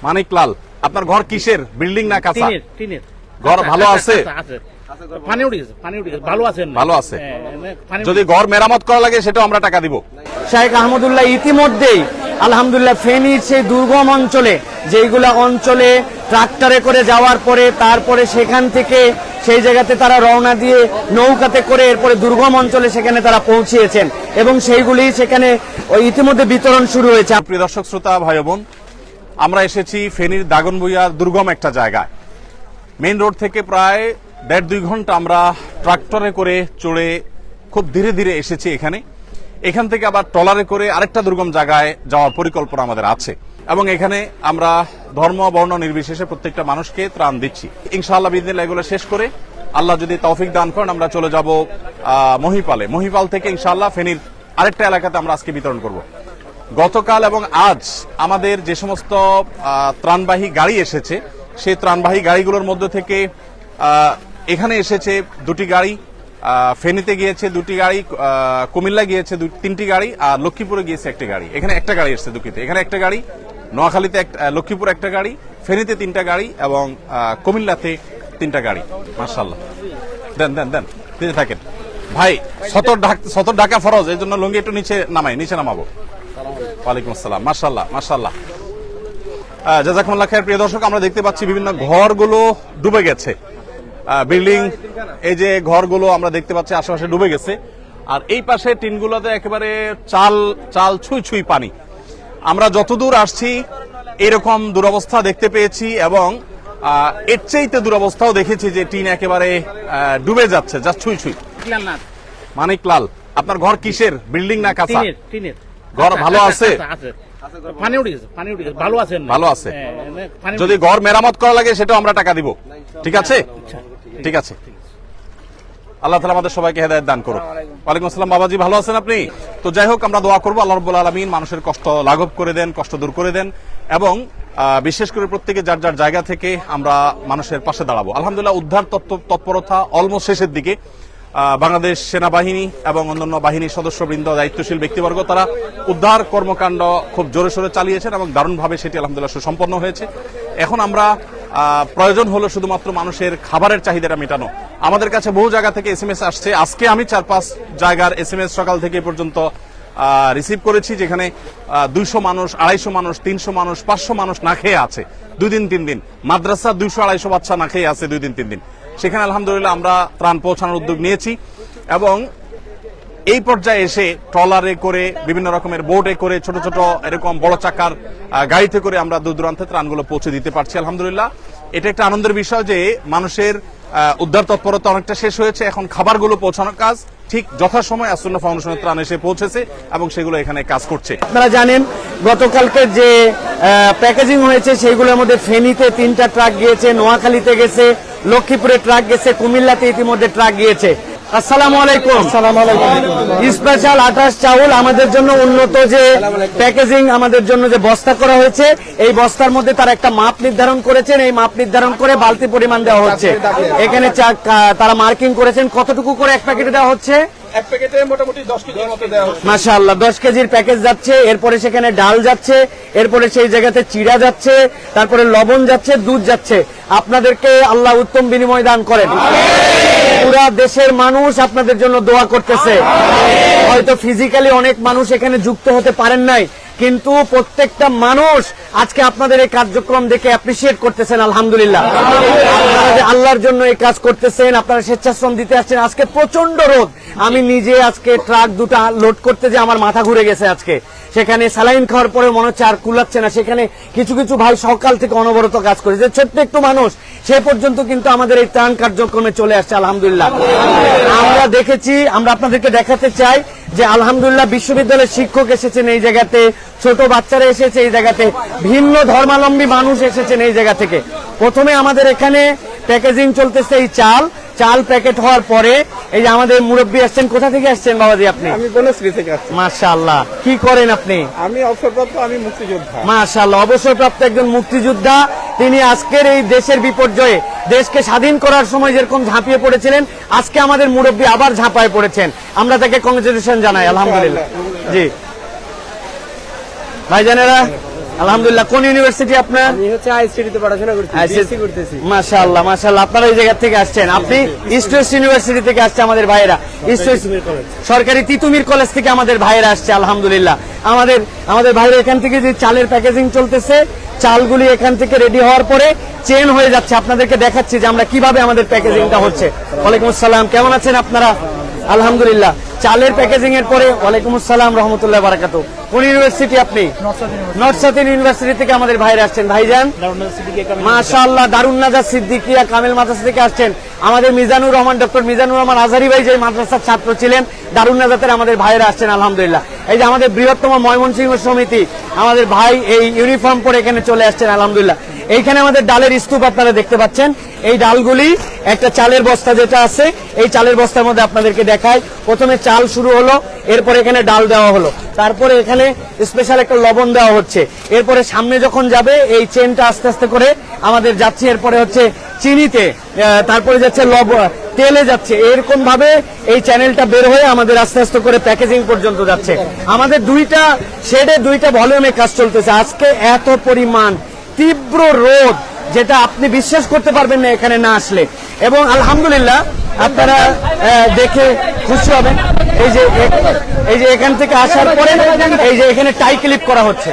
মানিকলাল, আপনার ঘর কিসের, বিল্ডিং না কাঁচা? ঘর ভালো আছে? ভালো আছে। যদি ঘর মেরামত করা লাগে সেটাও আমরা টাকা দিব। শেখ আহমদুল্লাহ ইতিমধ্যেই আলহামদুলিল্লাহ ফেনীর সেই দুর্গম অঞ্চলে, যেইগুলা অঞ্চলে ট্রাক্টরে করে যাওয়ার পরে তারপরে সেখান থেকে সেই জায়গাতে তারা রওনা দিয়ে নৌকাতে করে এরপরে দুর্গম অঞ্চলে সেখানে তারা পৌঁছিয়েছেন এবং সেইগুলি সেখানে ইতিমধ্যে বিতরণ শুরু হয়েছে। প্রিয় দর্শক শ্রোতা ভাই বোন, আমরা এসেছি ফেনীর দাগনভূঞার দুর্গম একটা জায়গায়। মেইন রোড থেকে প্রায় 1.5-2 ঘন্টা আমরা ট্রাক্টরে করে চড়ে খুব ধীরে ধীরে এসেছি এখানে। এখান থেকে আবার ট্রলারে করে আরেকটা দুর্গম জায়গায় যাওয়ার পরিকল্পনা আমাদের আছে এবং এখানে আমরা ধর্ম বর্ণ নির্বিশেষে প্রত্যেকটা মানুষকে ত্রাণ দিচ্ছি। ইনশাআল্লাহ বিদিনিল্লাহ এগুলো শেষ করে আল্লাহ যদি তৌফিক দান করেন আমরা চলে যাব মহিপালে। মহিপাল থেকে ইনশাআল্লাহ ফেনীর আরেকটা এলাকাতে আমরা আজকে বিতরণ করব। গতকাল এবং আজ আমাদের যে সমস্ত ত্রাণবাহী গাড়ি এসেছে সেই ত্রাণবাহী গাড়িগুলোর মধ্যে থেকে এখানে এসেছে 2টি গাড়ি, ফেনীতে গিয়েছে 2টি গাড়ি, কুমিল্লা গিয়েছে 3টি গাড়ি, আর লক্ষ্মীপুরে গিয়েছে 1টি গাড়ি। এখানে একটা গাড়ি এসেছে দুঃখিত, এখানে একটা গাড়ি, নোয়াখালীতে লক্ষ্মীপুর একটা গাড়ি, ফেনীতে 3টা গাড়ি এবং কুমিল্লাতে 3টা গাড়ি। মাশাআল্লাহ, দেন দেন দেন দিতে থাকেন ভাই। সতর ঢাকা ফরজ, এই জন্য লুঙ্গি একটু নিচে নামাবো। ওয়ালাইকুম আসসালাম। মাশাআল্লাহ মাশাআল্লাহ, জাযাকুমুল্লাহ খায়ের। প্রিয় দর্শক, আমরা দেখতে পাচ্ছি বিভিন্ন ঘরগুলো ডুবে গেছে, বিল্ডিং, এই যে ঘরগুলো আমরা দেখতে পাচ্ছি আশেপাশে ডুবে গেছে। আর এই পাশে টিনগুলোতে একেবারে চাল ছুঁই ছুঁই পানি। আমরা যতদূর আসছি এরকম দুরবস্থা দেখতে পেয়েছি এবং এর চাইতে দুরবস্থাও দেখেছি যে টিন একেবারে ডুবে যাচ্ছে, যা ছুঁই ছুঁই। মানিকলাল, আপনার ঘর কিসের, বিল্ডিং না কাঁচা? ঘর ভালো আছে? ভালো আছে। যদি ঘর মেরামত করা লাগে সেটাও আমরা টাকা দিব। ঠিক আছে, ঠিক আছে। আল্লাহ তাআলা আমাদের সবাইকে হেদায়েত দান করুন। ওয়ালাইকুম আসসালাম বাবাজি, ভালো আছেন আপনি? তো যাই হোক, আমরা দোয়া করবো আল্লাহ রাব্বুল আলামিন মানুষের কষ্ট লাঘব করে দেন, কষ্ট দূর করে দেন এবং বিশেষ করে প্রত্যেকে যার যার জায়গা থেকে আমরা মানুষের পাশে দাঁড়াবো। আলহামদুলিল্লাহ, উদ্ধার তৎপরতা অলমোস্ট শেষের দিকে। বাংলাদেশ সেনাবাহিনী এবং অন্যান্য বাহিনীর সদস্যবৃন্দ, দায়িত্বশীল ব্যক্তিবর্গ, তারা উদ্ধার কর্মকাণ্ড খুব জোরে সোরে চালিয়েছেন এবং দারুণভাবে সেটি আলহামদুলিল্লাহ সুসম্পন্ন হয়েছে। এখন আমরা প্রয়োজন হলো শুধুমাত্র মানুষের খাবারের চাহিদাটা মেটানো। আমাদের কাছে বহু জায়গা থেকে SMS আসছে। আজকে আমি 4-5 জায়গার SMS সকাল থেকে পর্যন্ত রিসিভ করেছি, যেখানে 200 মানুষ, 250 মানুষ, 300 মানুষ, 500 মানুষ না খেয়ে আছে 2 দিন 3 দিন। মাদ্রাসা 200-250 বাচ্চা না খেয়ে আছে 2 দিন 3 দিন। সেখানে আলহামদুলিল্লাহ আমরা ত্রাণ পৌঁছানোর উদ্যোগ নিয়েছি এবং এই পর্যায়ে এসে ট্রলারে করে, বিভিন্ন রকমের বোটে করে, ছোট ছোট এরকম বড় চাকার গাড়িতে করে আমরা দূর দূরান্তে ত্রাণগুলো পৌঁছে দিতে পারছি আলহামদুলিল্লাহ। এটা একটা আনন্দের বিষয় যে মানুষের উদ্ধার তৎপরতা অনেকটা শেষ হয়েছে। এখন খাবারগুলো পৌঁছানোর কাজ ঠিক যথাসময়ে আসুন্নাহ ফাউন্ডেশনের ত্রাণ এসে পৌঁছেছে এবং সেগুলো এখানে কাজ করছে। আপনারা জানেন গতকালকে যে প্যাকেজিং হয়েছে সেইগুলোর মধ্যে ফেনীতে 3টা ট্রাক গিয়েছে, নোয়াখালীতে গেছে, লক্ষ্মীপুরে ট্রাক গেছে, কুমিল্লাতে ইতিমধ্যে ট্রাক গিয়েছে। আসসালামু আলাইকুম। স্পেশাল 28 চাউল আমাদের জন্য উন্নত যে প্যাকেজিং, আমাদের জন্য যে বস্তা করা হয়েছে, এই বস্তার মধ্যে তারা একটা মাপ নির্ধারণ করেছেন। এই মাপ নির্ধারণ করে বালতি পরিমাণ দেওয়া হচ্ছে। এখানে তারা মার্কিং করেছেন কতটুকু করে এক প্যাকেটে দেওয়া হচ্ছে। এক প্যাকেটে মোটামুটি 10 কেজির মতো দেওয়া হচ্ছে। মাশাআল্লাহ, 10 কেজির প্যাকেজ যাচ্ছে। এরপরে সেখানে ডাল যাচ্ছে, এরপরে সেই জায়গাতে চিড়া যাচ্ছে, তারপরে লবণ যাচ্ছে, দুধ যাচ্ছে। আপনাদেরকে আল্লাহ উত্তম বিনিময় দান করেন। পুরা দেশের মানুষ আপনাদের জন্য দোয়া করতেছে। হয়তো ফিজিক্যালি অনেক মানুষ এখানে যুক্ত হতে পারেন নাই, কিন্তু প্রত্যেকটা মানুষ আজকে আপনাদের এই কার্যক্রম দেখে অ্যাপ্রিসিয়েট করতেছেন। আলহামদুলিল্লাহ, আপনারা যে আল্লাহর জন্য এই কাজ করতেছেন, আপনারা স্বেচ্ছাশ্রম দিতে আসছেন। আজকে প্রচন্ড রোদ, আমি নিজে আজকে ট্রাক 2টা লোড করতে যে আমার মাথা ঘুরে গেছে আজকে। সেখানে স্যালাইন খাওয়ার পরে মনে হচ্ছে আর কুলাচ্ছে না। সেখানে কিছু কিছু ভাই সকাল থেকে অনবরত কাজ করেছে, ছোট্ট একটু মানুষ, সে পর্যন্ত কিন্তু আমাদের এই ত্রাণ কার্যক্রমে চলে আসছে। আলহামদুলিল্লাহ, আমরা দেখেছি, আমরা আপনাদেরকে দেখাতে চাই যে আলহামদুলিল্লাহ বিশ্ববিদ্যালয়ের শিক্ষক এসেছেন এই জায়গাতে, ছোট বাচ্চারা এসেছে এই জায়গাতে, ভিন্ন ধর্মাবলম্বী মানুষ এসেছেন এই জায়গা থেকে। প্রথমে আমাদের এখানে প্যাকেজিং চলতেছে এই চাল প্যাকেট হওয়ার পরে এই যে আমাদের মুরব্বী আসছেন। কোথা থেকে আসছেন বাবাজি আপনি? আমি বনশ্রী থেকে আসছি। মাশাআল্লাহ, কি করেন আপনি? আমি অবসরপ্রাপ্ত, আমি মুক্তিযোদ্ধা। মাশাআল্লাহ, অবসরপ্রাপ্ত একজন মুক্তিযোদ্ধা। তিনি আজকের এই দেশের বিপর্যয়ে, দেশকে স্বাধীন করার সময় যেরকম ঝাঁপিয়ে পড়েছিলেন, আজকে আমাদের মুরব্বী আবার ঝাঁপায় পড়েছেন। আমরা তাকে কংগ্রেচুলেশন জানাই। আলহামদুলিল্লাহ। জি ভাইজানেরা, আলহামদুলিল্লাহ। কোন ইউনিভার্সিটি আপনার? আমি হচ্ছে আইএসটিতে পড়াশোনা করছি, বিএসসি করতেছি। মাশাআল্লাহ মাশাআল্লাহ, আপনারা এই জায়গা থেকে আসছেন। আপনি ইস্ট ওয়েস্ট ইউনিভার্সিটি থেকে আসছে আমাদের ভাইয়েরা, ইস্ট ওয়েস্ট সরকারি তিতুমির কলেজ থেকে আমাদের ভাইয়েরা আসছে আলহামদুলিল্লাহ। আমাদের ভাইরা এখান থেকে যে চালের প্যাকেজিং চলতেছে, চালগুলি এখান থেকে রেডি হওয়ার পরে চেন হয়ে যাচ্ছে। আপনাদেরকে দেখাচ্ছি যে আমরা কিভাবে আমাদের প্যাকেজিংটা হচ্ছে। ওয়ালাইকুম আসসালাম, কেমন আছেন আপনারা? আলহামদুলিল্লাহ। চালের প্যাকেজিং এর পরে ওয়ালাইকুম আসসালাম রহমতুল্লাহ বারাকাতু। কোন ইউনিভার্সিটি আপনি? নর্থ সাউথ ইউনিভার্সিটি থেকে আমাদের ভাইরা আসছেন। ভাইজান মাশাআল্লাহ, দারুন নাজাত সিদ্দিকিয়া কামিল মাদ্রাসা থেকে আসছেন। আমাদের মিজানুর রহমান, ডক্টর মিজানুর রহমান আজহারি ভাই যে মাদ্রাসার ছাত্র ছিলেন, দারুন নাজাতের আমাদের ভাইরা আসছেন আলহামদুলিল্লাহ। এই যে আমাদের বৃহত্তম ময়মনসিংহ সমিতি, আমাদের ভাই এই ইউনিফর্ম পরে এখানে চলে আসছেন আলহামদুলিল্লাহ। এইখানে আমাদের ডালের স্তূপ আপনারা দেখতে পাচ্ছেন। এই ডালগুলি একটা চালের বস্তা যেটা আছে, এই চালের বস্তার মধ্যে আপনাদেরকে দেখায়। প্রথমে চাল শুরু হলো, এরপরে এখানে ডাল দেওয়া হলো, তারপরে এখানে স্পেশাল একটা লবণ দেওয়া হচ্ছে। এরপরে সামনে যখন যাবে এই চেনটা আস্তে আস্তে করে আমাদের যাচ্ছে, এরপরে হচ্ছে চিনিতে, তারপরে যাচ্ছে তেলে যাচ্ছে। এরকম ভাবে এই চ্যানেলটা বের হয়ে আমাদের আস্তে আস্তে করে প্যাকেজিং পর্যন্ত যাচ্ছে। আমাদের দুইটা শেডে দুইটা ভলিউমে কাজ চলতেছে। আজকে এত পরিমাণ তীব্র রোদ, যেটা আপনি বিশ্বাস করতে পারবেন না এখানে না আসলে। এবং আলহামদুলিল্লাহ আপনারা দেখে খুশি হবেন। এই যে এখান থেকে আসার পরে এই যে এখানে টাই ক্লিপ করা হচ্ছে,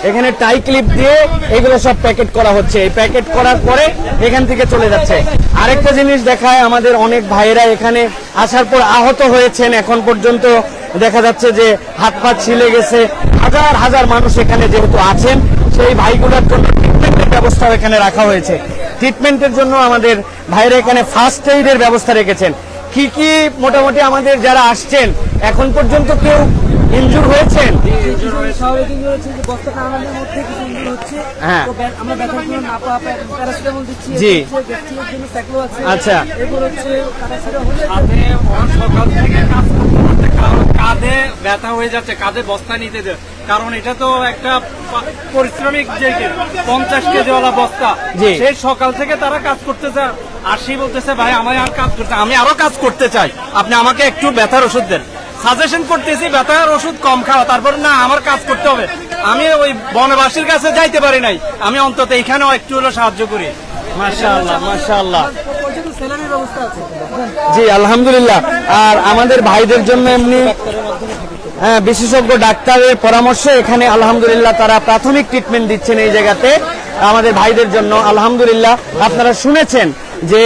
এখানে টাই ক্লিপ দিয়ে এগুলো সব প্যাকেট করা হচ্ছে। এই প্যাকেট করার পরে এখান থেকে চলে যাচ্ছে। আরেকটা জিনিস দেখায়, আমাদের অনেক ভাইয়েরা এখানে আসার পর আহত হয়েছেন। এখন পর্যন্ত দেখা যাচ্ছে যে হাত পা ছিলে গেছে। হাজার হাজার মানুষ এখানে যেহেতু আছেন, সেই ভাইগুলোর জন্য ট্রিটমেন্টের ব্যবস্থা এখানে রাখা হয়েছে। ট্রিটমেন্টের জন্য আমাদের ভাইরা এখানে ফার্স্ট এইডের ব্যবস্থা রেখেছেন। কি কি মোটামুটি আমাদের যারা আসছেন এখন পর্যন্ত কেউ ইনজুর হয়েছেন? হ্যাঁ, জি আচ্ছা। কাঁধে ব্যথা হয়ে যাচ্ছে, কাঁধে বস্তা নিতে, কারণ এটা তো একটা পরিশ্রমিক যে 50 কেজিওয়ালা বস্তা। সেই সকাল থেকে তারা কাজ করতেছে, আসি বলতেছে ভাই আমার আর কাজ করতে, আমি আরো কাজ করতে চাই, আপনি আমাকে একটু ব্যথার ওষুধ দেন। সাজেশন করতেছি ব্যথার ওষুধ কম খাওয়া, তারপর না আমার কাজ করতে হবে। আমি ওই বনবাসীর কাছে যাইতে পারি নাই, আমি অন্তত এখানেও একটু হলো সাহায্য করি। মাশাআল্লাহ মাশাআল্লাহ, জি আলহামদুলিল্লাহ। আর আমাদের ভাইদের জন্য এমনি বিশেষজ্ঞ ডাক্তারের পরামর্শ এখানে আলহামদুলিল্লাহ তারা প্রাথমিক ট্রিটমেন্ট দিচ্ছেন এই জায়গাতে আমাদের ভাইদের জন্য আলহামদুলিল্লাহ। আপনারা শুনেছেন যে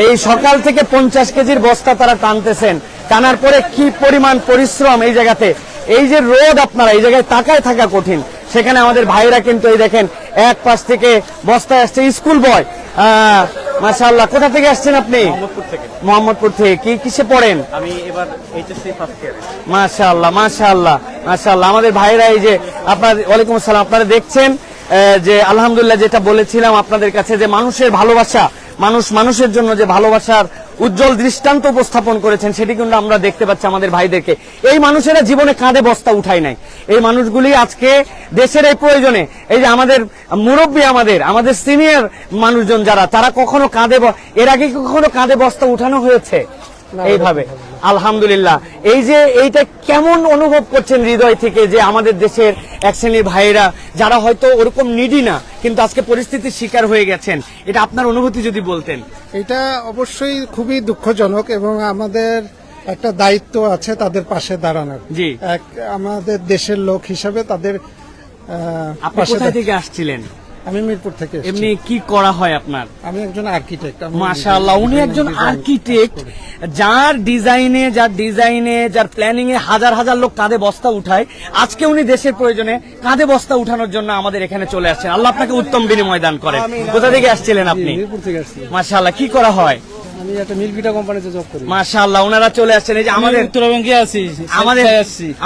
এই সকাল থেকে 50 কেজির বস্তা তারা টানতেছেন, টানার পরে কি পরিমাণ পরিশ্রম এই জায়গাতে। এই যে রোদ, আপনারা এই জায়গায় তাকায় থাকা কঠিন, সেখানে আমাদের ভাইরা কিন্তু এই দেখেন এক পাশ থেকে বস্তায় আসছে। স্কুল বয়, মাশাআল্লাহ। কোথা থেকে আসছেন আপনি? মোহাম্মদপুর থেকে। কি কিসে পড়েন? আমি এবার এইচএসসি ফার্স্ট ইয়ারে। মাশাআল্লাহ মাশাআল্লাহ মাশাআল্লাহ। আমাদের ভাইরা এই যে আপনার, ওয়ালাইকুম আসসালাম, আপনারা দেখছেন যে আলহামদুলিল্লাহ যেটা বলেছিলাম আপনাদের কাছে যে মানুষের ভালোবাসা, মানুষের জন্য যে ভালোবাসার উজ্জ্বল দৃষ্টান্ত উপস্থাপন করেছেন, সেটি কিন্তু আমরা দেখতে পাচ্ছি আমাদের ভাইদেরকে। এই মানুষেরা জীবনে কাঁধে বস্তা উঠায় নাই। এই মানুষগুলি আজকে দেশের এই প্রয়োজনে, এই যে আমাদের মুরব্বী, আমাদের সিনিয়র মানুষজন যারা, তারা কখনো এর আগে কখনো কাঁধে বস্তা উঠানো হয়েছে এইভাবে? আলহামদুলিল্লাহ। এই যে এইটা কেমন অনুভব করছেন হৃদয় থেকে, যে আমাদের দেশের এক শ্রেণীর ভাইয়েরা যারা হয়তো ওরকম নিডি না, কিন্তু আজকে পরিস্থিতির শিকার হয়ে গেছেন, এটা আপনার অনুভূতি যদি বলতেন। এটা অবশ্যই খুবই দুঃখজনক এবং আমাদের একটা দায়িত্ব আছে তাদের পাশে দাঁড়ানোর। জি, আমাদের দেশের লোক হিসাবে তাদের আপনি কোথা থেকে আসছিলেন? আমি মিরপুর থেকে। এমনি কি করা হয় আপনার? আমি একজন আর্কিটেক্ট। মাশাআল্লাহ, উনি একজন আর্কিটেক্ট, যার ডিজাইনে যার প্ল্যানিং এ হাজার হাজার লোক কাঁধে বস্তা উঠায়। আজকে উনি দেশের প্রয়োজনে কাঁধে বস্তা উঠানোর জন্য আমাদের এখানে চলে আসছেন। আল্লাহ আপনাকে উত্তম বিনিময় দান করেন। কোথা থেকে আসছিলেন আপনি? মিরপুর থেকে আসছি। মাশাআল্লাহ, কি করা হয়? আমি একটা মিল্কভিটা কোম্পানিতে জব করি। মাশাআল্লাহ, ওনারা চলে আসছেন। এই যে আমাদের উত্তরা ব্যাংকে আছি,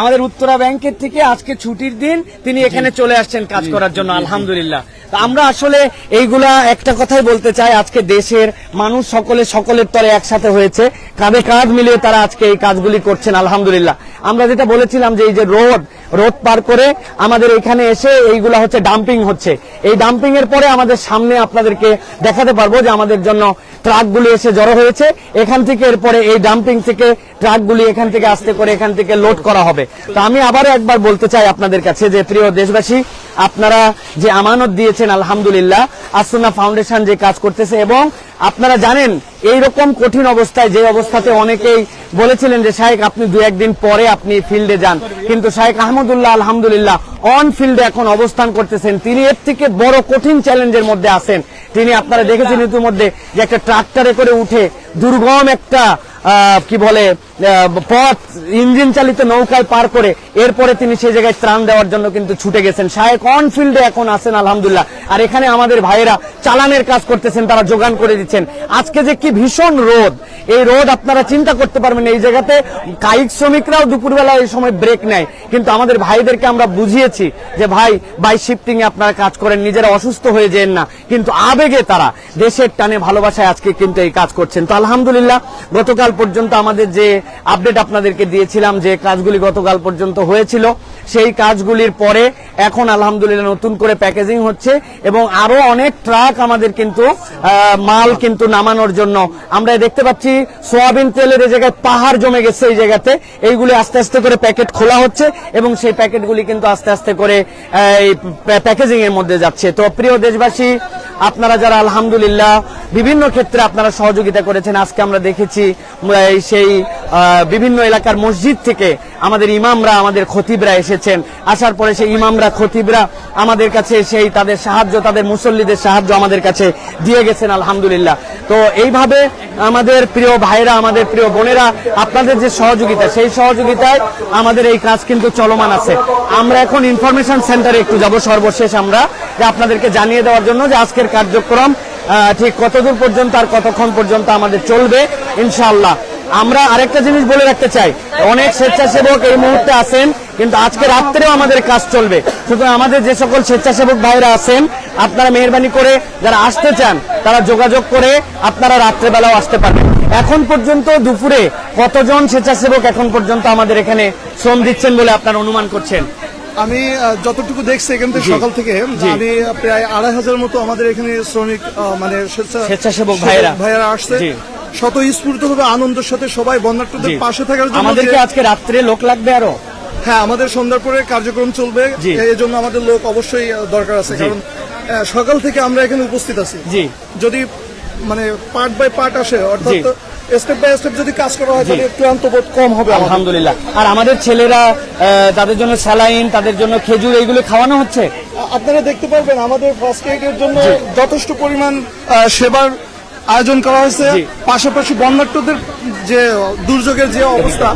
আমাদের উত্তরা ব্যাংকের থেকে আজকে ছুটির দিন তিনি এখানে চলে আসছেন কাজ করার জন্য আলহামদুলিল্লাহ। তো আমরা আসলে এইগুলা একটা কথাই বলতে চাই, আজকে দেশের মানুষ সকলের তরে একসাথে হয়েছে, কাঁধে কাঁধ মিলিয়ে তারা আজকে এই কাজগুলি করছেন আলহামদুলিল্লাহ। আমরা যেটা বলেছিলাম যে এই যে রোড পার করে আমাদের এখানে এসে এইগুলা হচ্ছে ডাম্পিং হচ্ছে। এই ডাম্পিং এর পরে আমাদের সামনে আপনাদেরকে দেখাতে পারবো যে আমাদের জন্য ট্রাকগুলি এসে জড়ো হয়েছে। এখান থেকে এরপরে এই ডাম্পিং থেকে ট্রাকগুলি এখান থেকে আস্তে করে এখান থেকে লোড করা হবে। তো আমি আবারও একবার বলতে চাই আপনাদের কাছে যে প্রিয় দেশবাসী, আপনারা যে আমানত দিয়েছেন আলহামদুলিল্লাহ, আসুন্নাহ ফাউন্ডেশন যে কাজ করতেছে, এবং আপনারা জানেন এইরকম কঠিন অবস্থায়, যে অবস্থাতে অনেকেই বলেছিলেন যে শাইখ আপনি 2-1 দিন পরে আপনি ফিল্ডে যান, কিন্তু শাইখ আহমদুল্লাহ আলহামদুলিল্লাহ অন ফিল্ডে এখন অবস্থান করতেছেন। তিনি এর থেকে বড় কঠিন চ্যালেঞ্জের মধ্যে আছেন। তিনি আপনারা দেখেছেন ইতিমধ্যে যে একটা ট্রাক্টরে করে উঠে দুর্গম একটা কি বলে পথ ইঞ্জিন চালিত নৌকায় পার করে এরপরে তিনি সেই জায়গায় ত্রাণ দেওয়ার জন্য কিন্তু ছুটে গেছেন। শায়েখ অন ফিল্ডে এখন আছেন আলহামদুলিল্লাহ। আর এখানে আমাদের ভাইয়েরা চালানের কাজ করতেছেন, তারা যোগান করে দিচ্ছেন। আজকে যে কি ভীষণ রোদ, এই রোদ আপনারা চিন্তা করতে পারবেন। এই জায়গাতে কায়িক শ্রমিকরাও দুপুরবেলা এই সময় ব্রেক নেয়, কিন্তু আমাদের ভাইদেরকে আমরা বুঝিয়েছি যে ভাই বাই শিফটিং এ আপনারা কাজ করেন, নিজেরা অসুস্থ হয়ে যেন না, কিন্তু আবেগে তারা দেশের টানে ভালোবাসায় আজকে কিন্তু এই কাজ করছেন। তো আলহামদুলিল্লাহ গতকাল পর্যন্ত আমাদের যে আপডেট আপনাদেরকে দিয়েছিলাম, যে কাজগুলি গতকাল পর্যন্ত হয়েছিল, সেই কাজগুলির পরে এখন আলহামদুলিল্লাহ নতুন করে প্যাকেজিং হচ্ছে, এবং আরো অনেক ট্রাক আমাদের কিন্তু মাল কিন্তু নামানোর জন্য আমরা দেখতে পাচ্ছি। সোয়াবিন তেলের এই জায়গায় পাহাড় জমে গেছে এই জায়গাতে, এইগুলি আস্তে আস্তে করে প্যাকেট খোলা হচ্ছে এবং সেই প্যাকেটগুলি কিন্তু আস্তে আস্তে করে প্যাকেজিং এর মধ্যে যাচ্ছে। তো প্রিয় দেশবাসী, আপনারা যারা আলহামদুলিল্লাহ বিভিন্ন ক্ষেত্রে আপনারা সহযোগিতা করেছেন, আজকে আমরা দেখেছি সেই বিভিন্ন এলাকার মসজিদ থেকে আমাদের ইমামরা, আমাদের খতিবরা এসেছেন। আসার পরে সেই ইমামরা, খতিবরা আমাদের কাছে সেই তাদের সাহায্য, তাদের মুসল্লিদের সাহায্য আমাদের কাছে দিয়ে গেছেন আলহামদুলিল্লাহ। তো এইভাবে আমাদের প্রিয় ভাইরা, আমাদের প্রিয় বোনেরা, আপনাদের যে সহযোগিতা, সেই সহযোগিতায় আমাদের এই কাজ কিন্তু চলমান আছে। আমরা এখন ইনফরমেশন সেন্টারে একটু যাব সর্বশেষ, আমরা যে আপনাদেরকে জানিয়ে দেওয়ার জন্য যে আজকের কার্যক্রম ঠিক কতদূর পর্যন্ত আর কতক্ষণ পর্যন্ত আমাদের চলবে ইনশাআল্লাহ। আমরা আরেকটা জিনিস বলে রাখতে চাই, অনেক স্বেচ্ছাসেবক এই মুহূর্তে আছেন, কিন্তু আজকে রাত্রেও আমাদের কাজ চলবে। সুতরাং আমাদের যে সকল স্বেচ্ছাসেবক ভাইরা আছেন, আপনারা মেহেরবানি করে যারা আসতে চান তারা যোগাযোগ করে আপনারা রাত্রেবেলাও আসতে পারবেন। এখন পর্যন্ত দুপুরে কতজন স্বেচ্ছাসেবক এখন পর্যন্ত আমাদের এখানে শ্রম দিচ্ছেন বলে আপনারা অনুমান করছেন? আমি যতটুকু দেখছি এখান থেকে সকাল থেকে আমি প্রায় 2500 মতো আমাদের এখানে শ্রমিক মানে স্বেচ্ছাসেবক ভাইয়ারা আসছে, স্বতঃস্ফূর্তভাবে আনন্দের সাথে সবাই বন্যার্থদের পাশে থাকার জন্য। আমাদেরকে আজকে রাত্রে লোক লাগবে আরো? হ্যাঁ, আমাদের সন্ধ্যার পরে কার্যক্রম চলবে, এই জন্য আমাদের লোক অবশ্যই দরকার আছে, কারণ সকাল থেকে আমরা এখানে উপস্থিত আছি। যদি মানে পার্ট বাই পার্ট আসে, অর্থাৎ স্টেপ বাই স্টেপ যদি কাজ করা হয় তাহলে ক্লান্ত বোধ কম হবে আলহামদুলিল্লাহ। আর আমাদের ছেলেরা তাদের জন্য স্যালাইন, তাদের জন্য খেজুর, এইগুলো খাওয়ানো হচ্ছে। আপনারা দেখতে পারবেন আমাদের ফার্স্ট এইডের জন্য যথেষ্ট পরিমাণ সেবার আয়োজন করা হয়েছে। পাশাপাশি বন্যার্থদের যে দুর্যোগের যে অবস্থা,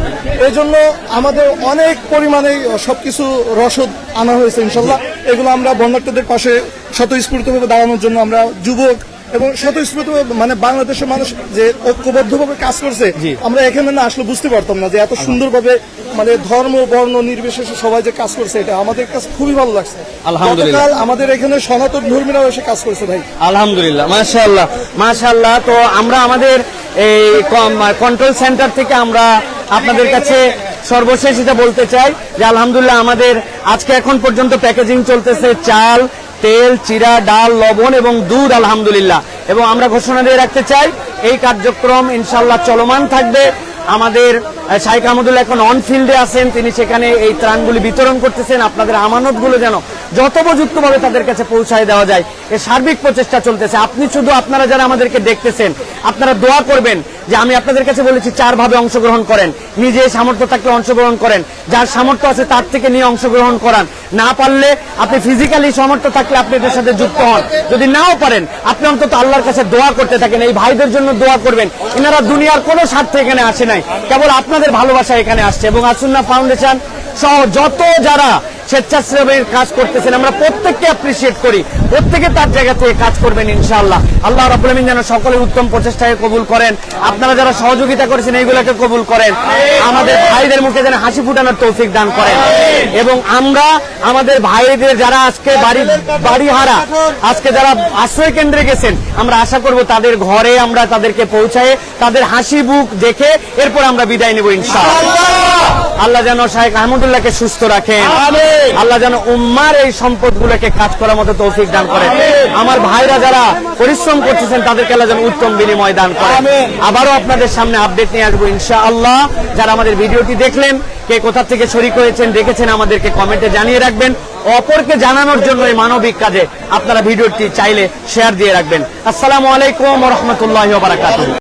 এই জন্য আমাদের অনেক পরিমাণে সবকিছু রসদ আনা হয়েছে ইনশাল্লাহ। এগুলো আমরা বন্যার্থদের পাশে স্বতঃস্ফূর্তভাবে দাঁড়ানোর জন্য আমরা যুবক এবং স্বতঃস্ফূর্তভাবে মানে বাংলাদেশের মানুষ যে ঐক্যবদ্ধভাবে কাজ করছে, আমরা এখানে না আসলে বুঝতে পারতাম না যে এত সুন্দরভাবে মানে ধর্ম বর্ণ নির্বিশেষে সবাই যে কাজ করছে, এটা আমাদের কাছে খুবই ভালো লাগছে। আলহামদুলিল্লাহ আমাদের এখানে সনাতন ধর্মীরাও এসে কাজ করছে ভাই, আলহামদুলিল্লাহ, মাশাআল্লাহ মাশাআল্লাহ। তো আমরা আমাদের এই কন্ট্রোল সেন্টার থেকে আমরা আপনাদের কাছে সর্বশেষ এটা বলতে চাই যে আলহামদুলিল্লাহ আমাদের আজকে এখন পর্যন্ত প্যাকেজিং চলতেছে চাল, তেল, চিরা, ডাল, লবণ এবং দুধ আলহামদুলিল্লাহ। এবং আমরা ঘোষণা দিয়ে রাখতে চাই এই কার্যক্রম ইনশাআল্লাহ চলমান থাকবে। আমাদের শাইখ আহমদুল্লাহ এখন অন ফিল্ডে আছেন, তিনি সেখানে এই ত্রাণগুলি বিতরণ করতেছেন। আপনাদের আমানতগুলো যেন যথোপযুক্তভাবে তাদের কাছে পৌঁছায় দেওয়া যায়, এর সার্বিক প্রচেষ্টা চলতেছে। আপনি শুধু আপনারা যারা আমাদেরকে দেখতেছেন, আপনারা দোয়া করবেন যে আমি আপনাদের কাছে বলেছি 4 ভাবে অংশগ্রহণ করেন। নিজে সামর্থ্য থাকলে অংশগ্রহণ করেন, যার সামর্থ্য আছে তার থেকে নিয়ে অংশগ্রহণ করান। না পারলে আপনি ফিজিক্যালি সামর্থ্য থাকলে আপনি এদের সাথে যুক্ত হন। যদি নাও পারেন আপনি অন্তত আল্লাহর কাছে দোয়া করতে থাকেন, এই ভাইদের জন্য দোয়া করবেন। এনারা দুনিয়ার কোনো স্বার্থে এখানে আসে নাই, কেবল আপনাদের ভালোবাসা এখানে আসছে। এবং আসুন্নাহ ফাউন্ডেশন সহ যত যারা স্বেচ্ছাসেবীর কাজ করতেছেন আমরা প্রত্যেককে অ্যাপ্রিসিয়েট করি, প্রত্যেকে তার জায়গা থেকে কাজ করবেন ইনশাআল্লাহ। আল্লাহ রাব্বুল আলামিন যেন সকলের উত্তম প্রচেষ্টাকে কবুল করেন। আপনারা যারা সহযোগিতা করেছেন এইগুলোকে কবুল করেন, আমাদের ভাইদের মুখে যেন হাসি ফুটানোর তৌফিক দান করেন। এবং আমরা আমাদের ভাইদের যারা আজকে বাড়ি হারা, আজকে যারা আশ্রয় কেন্দ্রে গেছেন, আমরা আশা করব তাদের ঘরে আমরা তাদেরকে পৌঁছায় তাদের হাসি মুখ দেখে এরপর আমরা বিদায় নেব ইনশাআল্লাহ। আল্লাহ যেন শাহেখ আহমদুল্লাহকে সুস্থ রাখেন, আল্লাহ যেন উম্মার এই সম্পদগুলোকে কাজ করার মতো তৌফিক দান করেন। আমার ভাইরা যারা পরিশ্রম করতেছেন তাদেরকে আল্লাহ যেন উত্তম বিনিময় দান করেন। আবারও আপনাদের সামনে আপডেট নিয়ে আসবো ইনশাআল্লাহ। যারা আমাদের ভিডিওটি দেখলেন, কে কোথা থেকে শরীক হয়েছেন দেখেছেন, আমাদেরকে কমেন্টে জানিয়ে রাখবেন। অপরকে জানানোর জন্য এই মানবিক কাজে আপনারা ভিডিওটি চাইলে শেয়ার দিয়ে রাখবেন। আসসালামু আলাইকুম ওয়া রাহমাতুল্লাহি ওয়া বারাকাতুহু।